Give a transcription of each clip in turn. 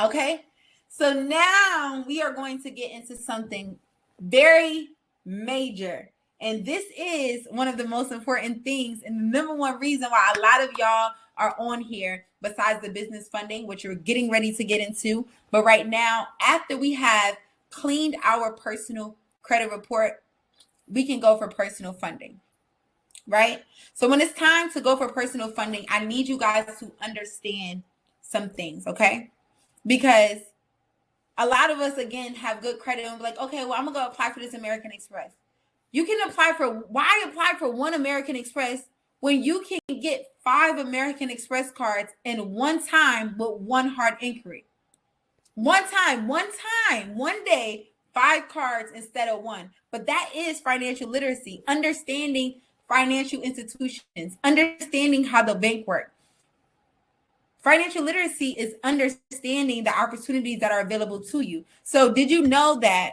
Okay, so now we are going to get into something very major. And this is one of the most important things, and the number one reason why a lot of y'all are on here, besides the business funding, which we're getting ready to get into. But right now, after we have cleaned our personal credit report, we can go for personal funding, right? So when it's time to go for personal funding, I need you guys to understand some things, okay? Because a lot of us, again, have good credit and be like, okay, well, I'm gonna go apply for this American Express. You can apply for, why apply for one American Express when you can get 5 American Express cards in one time with one hard inquiry? One day, 5 cards instead of one. But that is financial literacy, understanding financial institutions, understanding how the bank works. Financial literacy is understanding the opportunities that are available to you. So did you know that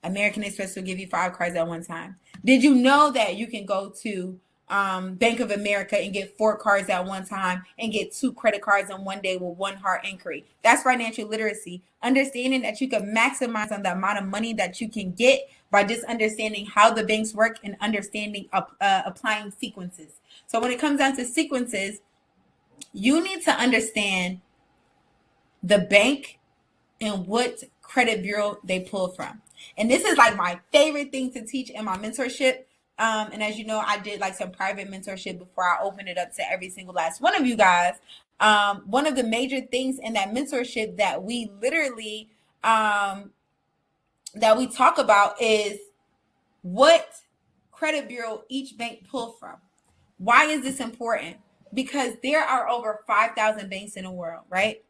American Express will give you 5 cards at one time? Did you know that you can go to Bank of America and get 4 cards at one time and get 2 credit cards in one day with one hard inquiry? That's financial literacy. Understanding that you can maximize on the amount of money that you can get by just understanding how the banks work and understanding applying sequences. So when it comes down to sequences, you need to understand the bank and what credit bureau they pull from. And this is like my favorite thing to teach in my mentorship. And as you know, I did like some private mentorship before I opened it up to every single last one of you guys. One of the major things in that mentorship that we literally that we talk about is what credit bureau each bank pull from. Why is this important? Because there are over 5,000 banks in the world, right?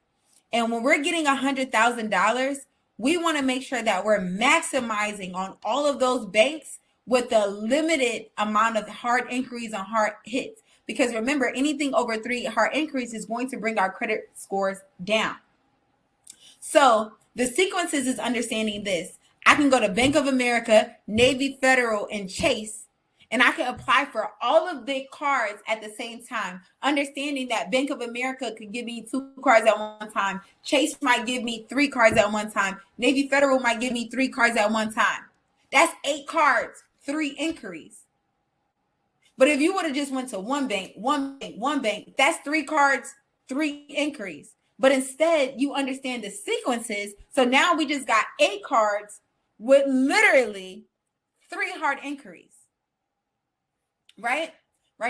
And when we're getting $100,000, we want to make sure that we're maximizing on all of those banks with a limited amount of hard inquiries and hard hits. Because remember, anything over 3 hard inquiries is going to bring our credit scores down. So the sequences is understanding this. I can go to Bank of America, Navy Federal, and Chase, and I can apply for all of the cards at the same time, understanding that Bank of America could give me 2 cards at one time. Chase might give me 3 cards at one time. Navy Federal might give me 3 cards at one time. That's 8 cards, 3 inquiries. But if you would have just went to one bank, that's 3 cards, 3 inquiries. But instead, you understand the sequences. So now we just got 8 cards with literally 3 hard inquiries. Right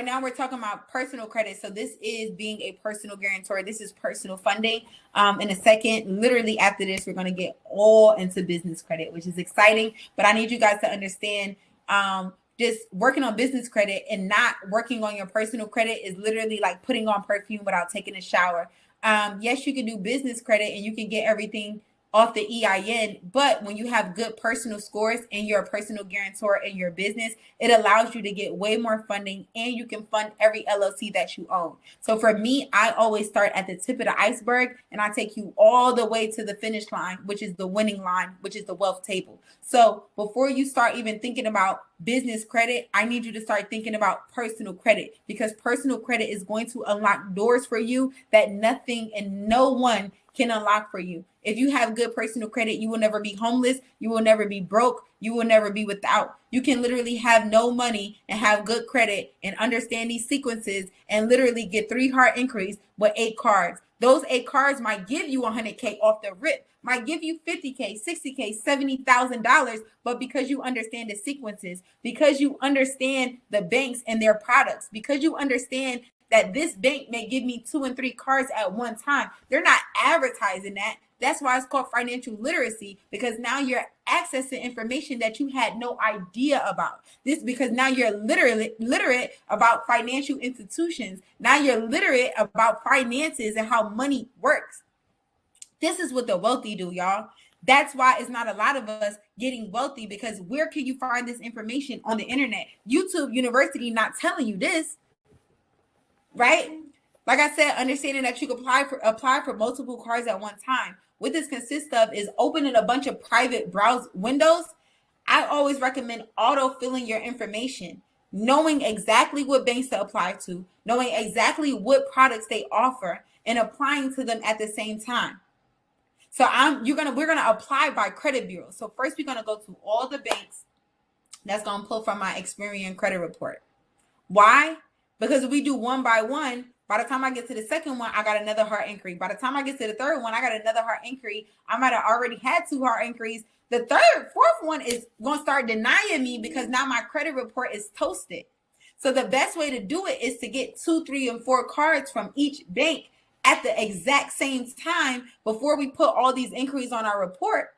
now we're talking about personal credit. So this is being a personal guarantor. This is personal funding. In a second, literally after this, we're going to get all into business credit, which is exciting. But I need you guys to understand, just working on business credit and not working on your personal credit is literally like putting on perfume without taking a shower. Yes, you can do business credit and you can get everything off the EIN, but when you have good personal scores and you're a personal guarantor in your business, it allows you to get way more funding and you can fund every LLC that you own. So for me, I always start at the tip of the iceberg and I take you all the way to the finish line, which is the winning line, which is the wealth table. So before you start even thinking about business credit, I need you to start thinking about personal credit, because personal credit is going to unlock doors for you that nothing and no one can unlock for you. If you have good personal credit, you will never be homeless. You will never be broke. You will never be without. You can literally have no money and have good credit and understand these sequences and literally get 3 hard inquiries with 8 cards. Those 8 cards might give you $100K off the rip, might give you $50K, $60K, $70,000, but because you understand the sequences, because you understand the banks and their products, because you understand that this bank may give me 2 and 3 cards at one time. They're not advertising that. That's why it's called financial literacy, because now you're accessing information that you had no idea about. This because now you're literate about financial institutions. Now you're literate about finances and how money works. This is what the wealthy do, y'all. That's why it's not a lot of us getting wealthy, because where can you find this information? On the internet. YouTube University not telling you this. Right? Like I said, understanding that you can apply for multiple cards at one time. What this consists of is opening a bunch of private browse windows. I always recommend auto-filling your information, knowing exactly what banks to apply to, knowing exactly what products they offer, and applying to them at the same time. So we're gonna apply by credit bureau. So first we're gonna go to all the banks that's gonna pull from my Experian credit report. Why? Because if we do one by one, by the time I get to the second one, I got another hard inquiry. By the time I get to the third one, I got another hard inquiry. I might have already had 2 hard inquiries. The fourth one is going to start denying me because now my credit report is toasted. So the best way to do it is to get 2, 3, and 4 cards from each bank at the exact same time before we put all these inquiries on our report.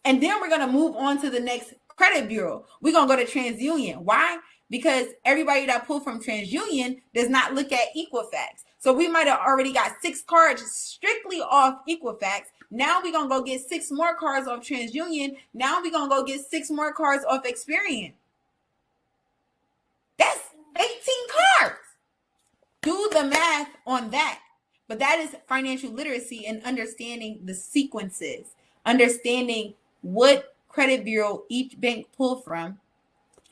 And then we're going to move on to the next credit bureau. We're going to go to TransUnion. Why? Because everybody that pulled from TransUnion does not look at Equifax. So we might have already got 6 cards strictly off Equifax. Now we're going to go get 6 more cards off TransUnion. Now we're going to go get 6 more cards off Experian. That's 18 cards. Do the math on that. But that is financial literacy and understanding the sequences, understanding what credit bureau each bank pulled from,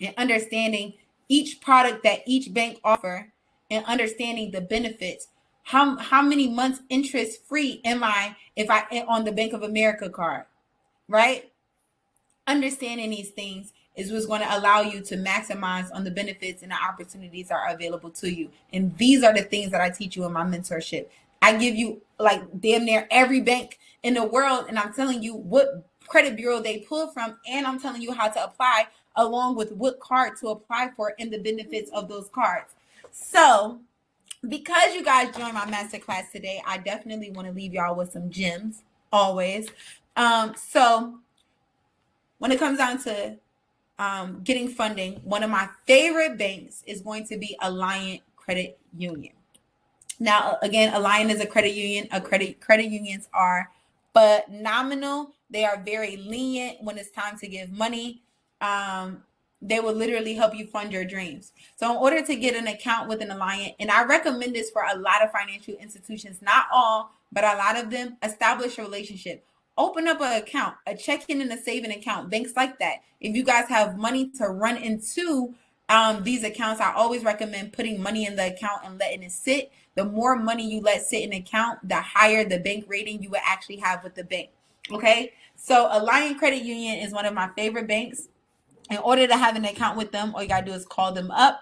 and understanding each product that each bank offer, and understanding the benefits. How many months interest free am I if I on the Bank of America card, right? Understanding these things is what's going to allow you to maximize on the benefits and the opportunities that are available to you. And these are the things that I teach you in my mentorship. I give you like damn near every bank in the world, and I'm telling you what credit bureau they pull from, and I'm telling you how to apply along with what card to apply for and the benefits of those cards. So because you guys joined my masterclass today, I definitely want to leave y'all with some gems always. So when it comes down to getting funding, one of my favorite banks is going to be Alliant Credit Union. Now, again, Alliant is a credit union. Credit unions are phenomenal. They are very lenient when it's time to give money. They will literally help you fund your dreams. So in order to get an account with an Alliant, and I recommend this for a lot of financial institutions, not all, but a lot of them, establish a relationship. Open up an account, a checking and a saving account, banks like that. If you guys have money to run into these accounts, I always recommend putting money in the account and letting it sit. The more money you let sit in an account, the higher the bank rating you will actually have with the bank. Okay, so Alliant Credit Union is one of my favorite banks. In order to have an account with them, all you gotta do is call them up,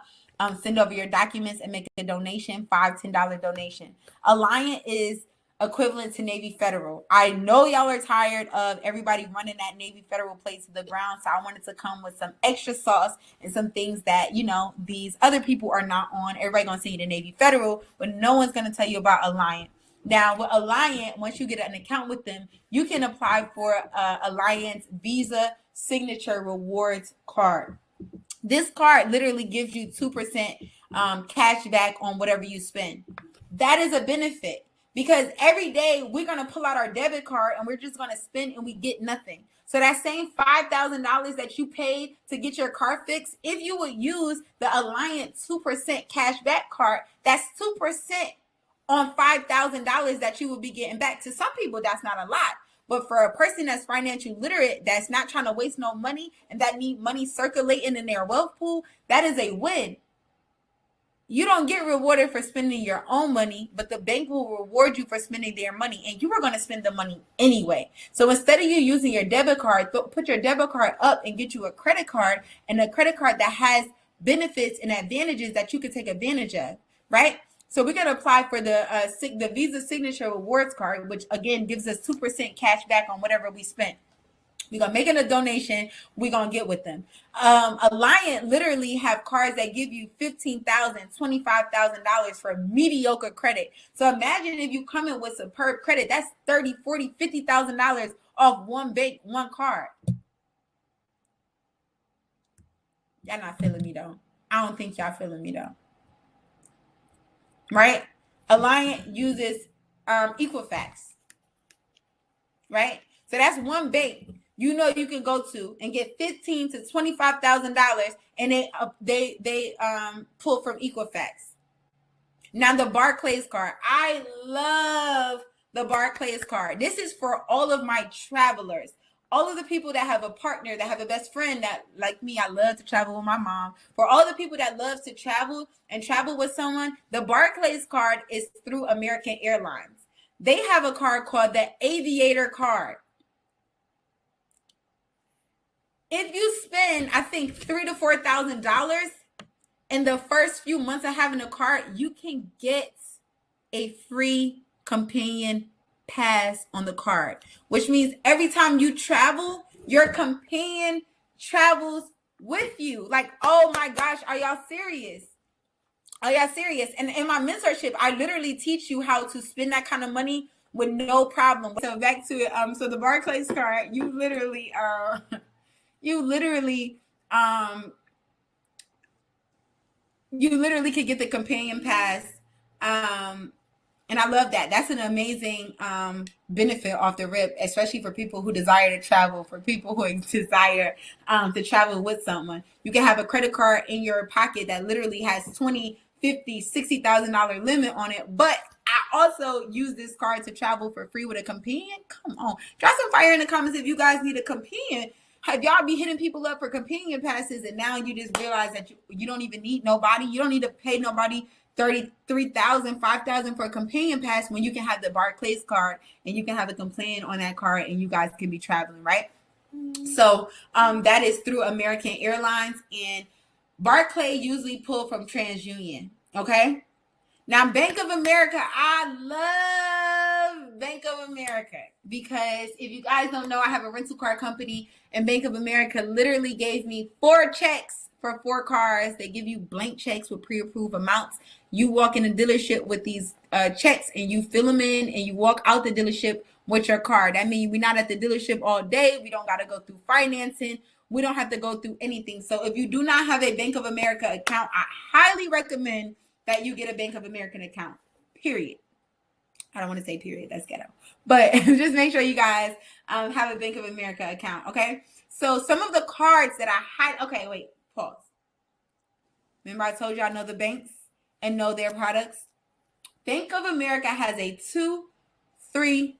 send over your documents, and make a donation, $5, $10 donation. Alliant is equivalent to Navy Federal. I know y'all are tired of everybody running that Navy Federal plate to the ground, so I wanted to come with some extra sauce and some things that, you know, these other people are not on. Everybody gonna see the Navy Federal, but no one's gonna tell you about Alliant. Now with Alliant, once you get an account with them, you can apply for Alliant Visa Signature Rewards card. This card literally gives you 2% cash back on whatever you spend. That is a benefit. Because every day we're going to pull out our debit card and we're just going to spend and we get nothing. So that same $5,000 that you paid to get your car fixed, if you would use the Alliant 2% cash back card, that's 2% on $5,000 that you would be getting back. To some people, that's not a lot. But for a person that's financially literate, that's not trying to waste no money and that need money circulating in their wealth pool, that is a win. You don't get rewarded for spending your own money, but the bank will reward you for spending their money, and you are going to spend the money anyway. So instead of you using your debit card, put your debit card up and get you a credit card, and a credit card that has benefits and advantages that you can take advantage of, right? So we're going to apply for the Visa Signature Rewards card, which again gives us 2% cash back on whatever we spent. We're going to make it a donation. We're going to get with them. Alliant literally have cards that give you $15,000, $25,000 for mediocre credit. So imagine if you come in with superb credit, that's $30,000, $40,000, $50,000 off one bank, one card. Y'all not feeling me though. I don't think y'all feeling me though. Right? Alliant uses Equifax. Right? So that's one bank you know you can go to and get $15,000 to $25,000, and they pull from Equifax. Now the Barclays card, I love the Barclays card. This is for all of my travelers, all of the people that have a partner, that have a best friend that, like me, I love to travel with my mom. For all the people that love to travel and travel with someone, the Barclays card is through American Airlines. They have a card called the Aviator card. If you spend, I think, $3,000 to $4,000 in the first few months of having a card, you can get a free companion pass on the card, which means every time you travel, your companion travels with you. Like, oh my gosh, are y'all serious? Are y'all serious? And in my mentorship, I literally teach you how to spend that kind of money with no problem. So back to it. So the Barclays card, you literally could get the companion pass. And I love that. That's an amazing benefit off the rip, especially for people who desire to travel, for people who desire to travel with someone. You can have a credit card in your pocket that literally has $20,000, $50,000, $60,000 limit on it. But I also use this card to travel for free with a companion. Come on. Drop some fire in the comments if you guys need a companion. Have y'all be hitting people up for companion passes and now you just realize that you don't even need nobody? You don't need to pay nobody $33,000, $5,000 for a companion pass when you can have the Barclays card and you can have a companion on that card and you guys can be traveling, right? So that is through American Airlines, and Barclays usually pull from TransUnion. Okay. Now, Bank of America, I love Bank of America because if you guys don't know, I have a rental car company, and Bank of America literally gave me 4 checks for 4 cars. They give you blank checks with pre-approved amounts. You walk in the dealership with these checks and you fill them in and you walk out the dealership with your car. That means we're not at the dealership all day. We don't got to go through financing. We don't have to go through anything. So if you do not have a Bank of America account, I highly recommend that you get a Bank of American account, period. I don't want to say period, that's ghetto. But just make sure you guys have a Bank of America account, okay? So some of the cards that I had, okay, wait, pause. Remember I told you I know the banks and know their products? Bank of America has a 2, 3,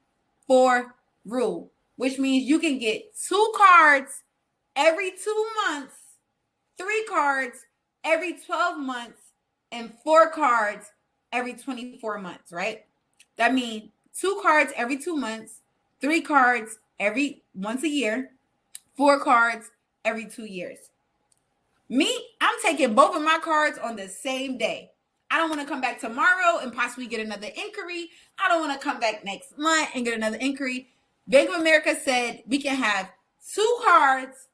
4 rule, which means you can get 2 cards every 2 months, 3 cards every 12 months, and 4 cards every 24 months, right? That means 2 cards every 2 months, 3 cards every once a year, 4 cards every 2 years. Me, I'm taking both of my cards on the same day. I don't want to come back tomorrow and possibly get another inquiry. I don't want to come back next month and get another inquiry. Bank of America said we can have 2 cards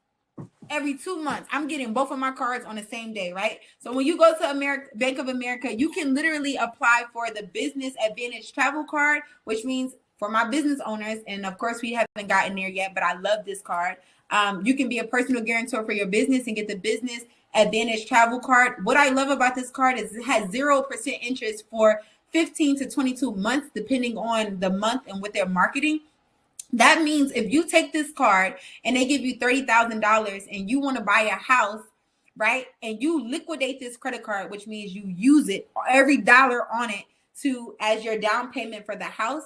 every 2 months. I'm getting both of my cards on the same day, right? So when you go to Bank of America, you can literally apply for the Business Advantage Travel Card, which means for my business owners, and of course we haven't gotten there yet, but I love this card. You can be a personal guarantor for your business and get the Business Advantage Travel Card. What I love about this card is it has 0% interest for 15 to 22 months, depending on the month and what they're marketing. That means if you take this card and they give you $30,000 and you want to buy a house, right? And you liquidate this credit card, which means you use it, every dollar on it, to as your down payment for the house,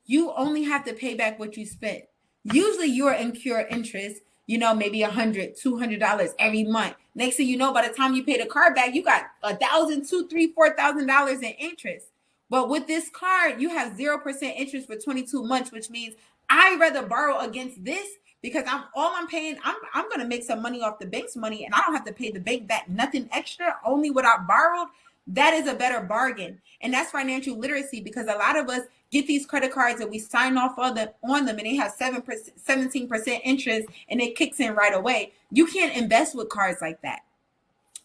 you only have to pay back what you spent. Usually you're incur interest, maybe $100, $200 every month. Next thing you know, by the time you pay the card back, you got $1,000, $2,000, $3,000, $4,000 in interest. But with this card, you have 0% interest for 22 months, which means I'd rather borrow against this because I'm paying, I'm going to make some money off the bank's money and I don't have to pay the bank back nothing extra, only what I borrowed. That is a better bargain. And that's financial literacy, because a lot of us get these credit cards and we sign off on them and they have 17% interest and it kicks in right away. You can't invest with cards like that.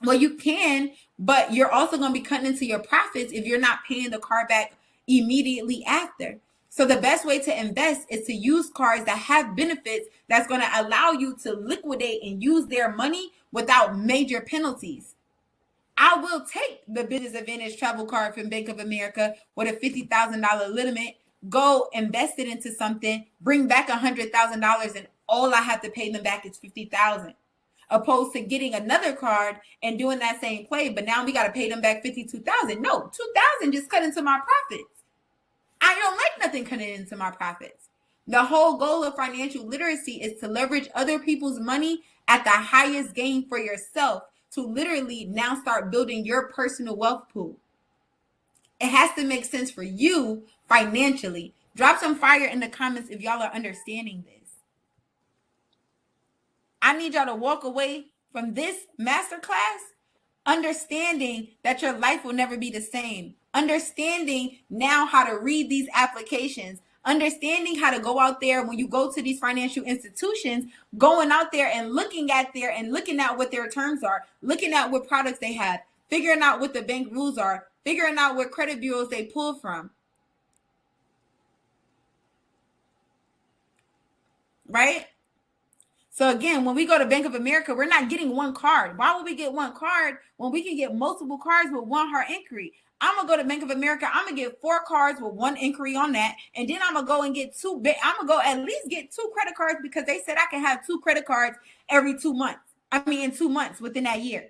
Well, you can, but you're also going to be cutting into your profits if you're not paying the card back immediately after. So the best way to invest is to use cards that have benefits that's going to allow you to liquidate and use their money without major penalties. I will take the Business Advantage Travel Card from Bank of America with a $50,000 limit, go invest it into something, bring back $100,000, and all I have to pay them back is $50,000. Opposed to getting another card and doing that same play, but now we got to pay them back $52,000. No, $2,000 just cut into my profits. I don't like nothing cutting into my profits. The whole goal of financial literacy is to leverage other people's money at the highest gain for yourself, to literally now start building your personal wealth pool. It has to make sense for you financially. Drop some fire in the comments if y'all are understanding this. I need y'all to walk away from this masterclass understanding that your life will never be the same. Understanding now how to read these applications. Understanding how to go out there when you go to these financial institutions, going out there and looking at what their terms are, looking at what products they have, figuring out what the bank rules are, figuring out what credit bureaus they pull from. Right? So again, when we go to Bank of America, we're not getting one card. Why would we get one card when we can get multiple cards with one hard inquiry? I'm going to go to Bank of America. I'm going to get 4 cards with one inquiry on that. And then I'm going to go and get I'm going to go at least get 2 credit cards because they said I can have 2 credit cards every 2 months. In 2 months within that year.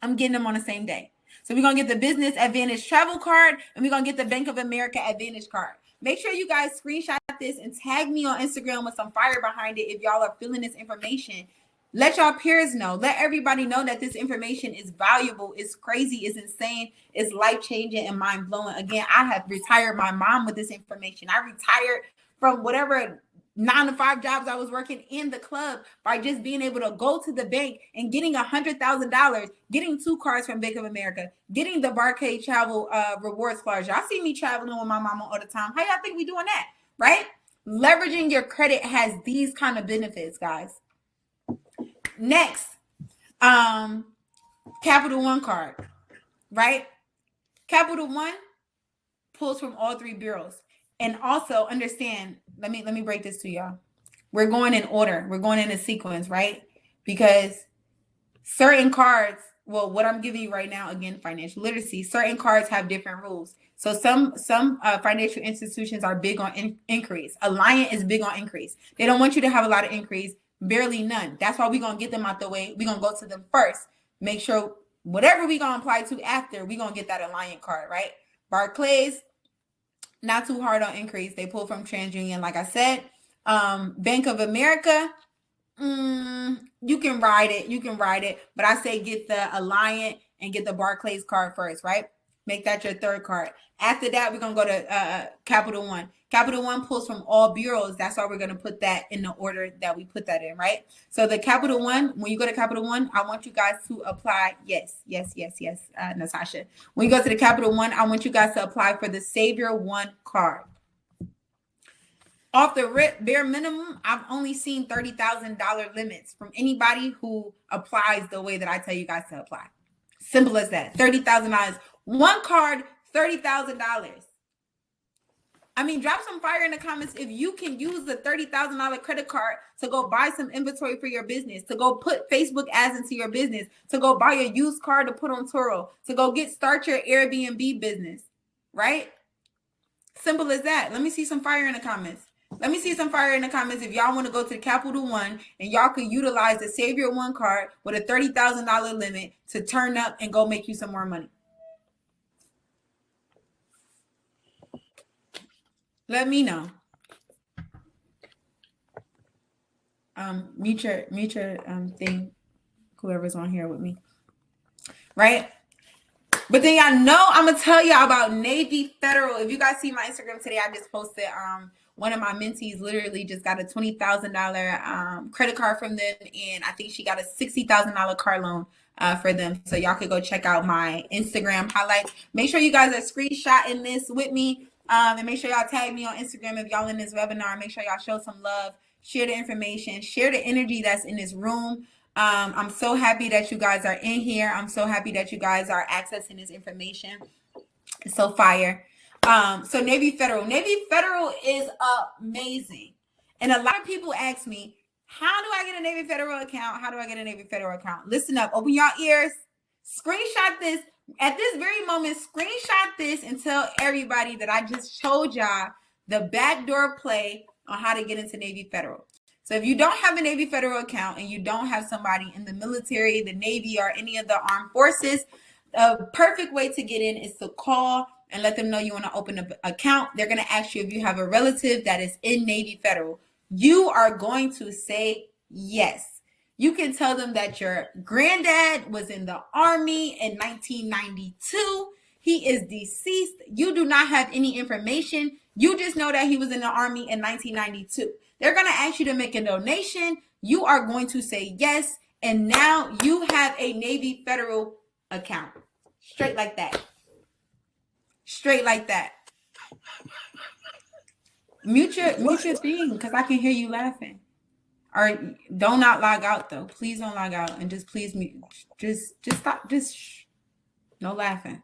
I'm getting them on the same day. So we're going to get the Business Advantage Travel Card and we're going to get the Bank of America Advantage Card. Make sure you guys screenshot this and tag me on Instagram with some fire behind it if y'all are feeling this information. Let y'all peers know. Let everybody know that this information is valuable, it's crazy, it's insane, it's life-changing and mind-blowing. Again, I have retired my mom with this information. I retired from whatever 9-to-5 jobs I was working in the club by just being able to go to the bank and getting $100,000, getting 2 cards from Bank of America, getting the Barcade Travel rewards cards. Y'all see me traveling with my mama all the time. How y'all think we doing that, right? Leveraging your credit has these kind of benefits, guys. Next, Capital One card, right? Capital One pulls from all 3 bureaus. And also understand, let me break this to y'all. We're going in order. We're going in a sequence, right? Because certain cards, well, what I'm giving you right now, again, financial literacy, certain cards have different rules. So some financial institutions are big on increase. Alliant is big on increase. They don't want you to have a lot of increase, barely none. That's why we're going to get them out the way. We're going to go to them first. Make sure whatever we're going to apply to after, we're going to get that Alliant card, right? Barclays, not too hard on increase. They pull from TransUnion, like I said. Bank of America, you can ride it. But I say get the Alliant and get the Barclays card first, right? Make that your 3rd card. After that, we're going to go to Capital One. Capital One pulls from all bureaus. That's why we're going to put that in the order that we put that in, right? So the Capital One, when you go to Capital One, I want you guys to apply. Yes, Natasha. When you go to the Capital One, I want you guys to apply for the Savior One card. Off the bare minimum, I've only seen $30,000 limits from anybody who applies the way that I tell you guys to apply. Simple as that. $30,000. One card, $30,000. Drop some fire in the comments if you can use the $30,000 credit card to go buy some inventory for your business, to go put Facebook ads into your business, to go buy a used car to put on Turo, to go start your Airbnb business, right? Simple as that. Let me see some fire in the comments. Let me see some fire in the comments if y'all want to go to the Capital One and y'all can utilize the Savior One card with a $30,000 limit to turn up and go make you some more money. Let me know. Mute your thing, whoever's on here with me, right? But then y'all know I'm gonna tell y'all about Navy Federal. If you guys see my Instagram today, I just posted one of my mentees literally just got a $20,000 credit card from them, and I think she got a $60,000 car loan for them. So y'all could go check out my Instagram highlights. Make sure you guys are screenshotting this with me. And make sure y'all tag me on Instagram if y'all in this webinar. Make sure y'all show some love, share the information, share the energy that's in this room. I'm so happy that you guys are in here. I'm so happy that you guys are accessing this information. It's so fire. So Navy Federal. Navy Federal is amazing. And a lot of people ask me, how do I get a Navy Federal account? How do I get a Navy Federal account? Listen up. Open your ears. Screenshot this. At this very moment, screenshot this and tell everybody that I just showed y'all the backdoor play on how to get into Navy Federal. So if you don't have a Navy Federal account and you don't have somebody in the military, the Navy, or any of the armed forces, the perfect way to get in is to call and let them know you want to open an account. They're going to ask you if you have a relative that is in Navy Federal. You are going to say yes. You can tell them that your granddad was in the Army in 1992. He is deceased. You do not have any information. You just know that he was in the Army in 1992. They're going to ask you to make a donation. You are going to say yes. And now you have a Navy Federal account. Straight like that. Straight like that. Mute your thing, because I can hear you laughing. Or don't not log out though. Please don't log out, and just please mute. Just stop. Just shh. No laughing.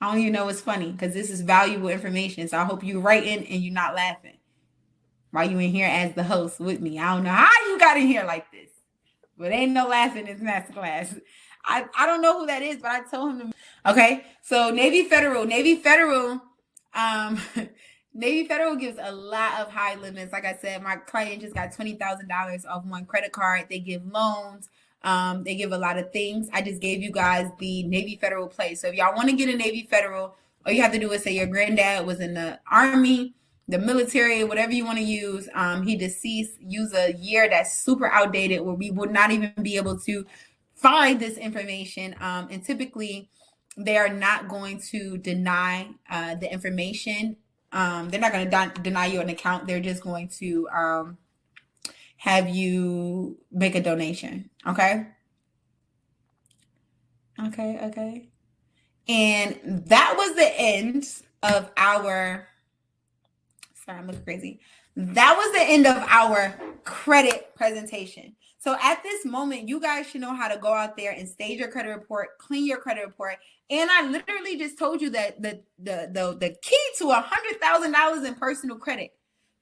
I don't even know what's funny, because this is valuable information. So I hope you writing and you're not laughing while you in here as the host with me. I don't know how you got in here like this, but ain't no laughing in this masterclass. I don't know who that is, but I told him to. Okay, so Navy Federal, Navy Federal gives a lot of high limits. Like I said, my client just got $20,000 off one credit card. They give loans. They give a lot of things. I just gave you guys the Navy Federal play. So if y'all want to get a Navy Federal, all you have to do is say your granddad was in the Army, the military, whatever you want to use. He deceased. Use a year that's super outdated, where we would not even be able to find this information. And typically, they are not going to deny the information. They're not going to deny you an account. They're just going to have you make a donation. Okay. And that was the end of our, sorry, I'm looking crazy. That was the end of our credit presentation. So at this moment, you guys should know how to go out there and stage your credit report, clean your credit report. And I literally just told you that the key to $100,000 in personal credit.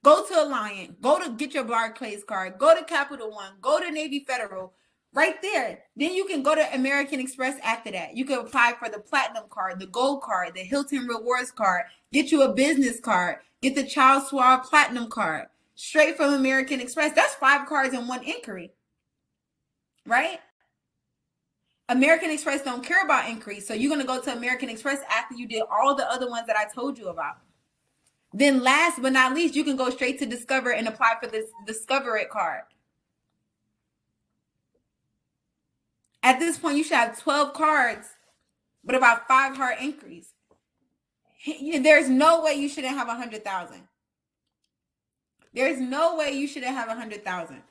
Go to Alliant, go to get your Barclays card, go to Capital One, go to Navy Federal, right there. Then you can go to American Express after that. You can apply for the Platinum card, the Gold card, the Hilton Rewards card, get you a business card, get the Child Swab Platinum card, straight from American Express. That's 5 cards in one inquiry, right? American Express don't care about inquiries, so you're going to go to American Express after you did all the other ones that I told you about. Then last but not least, you can go straight to Discover and apply for this Discover It card. At this point, you should have 12 cards with about 5 hard inquiries. There's no way you shouldn't have 100,000. There's no way you shouldn't have 100,000.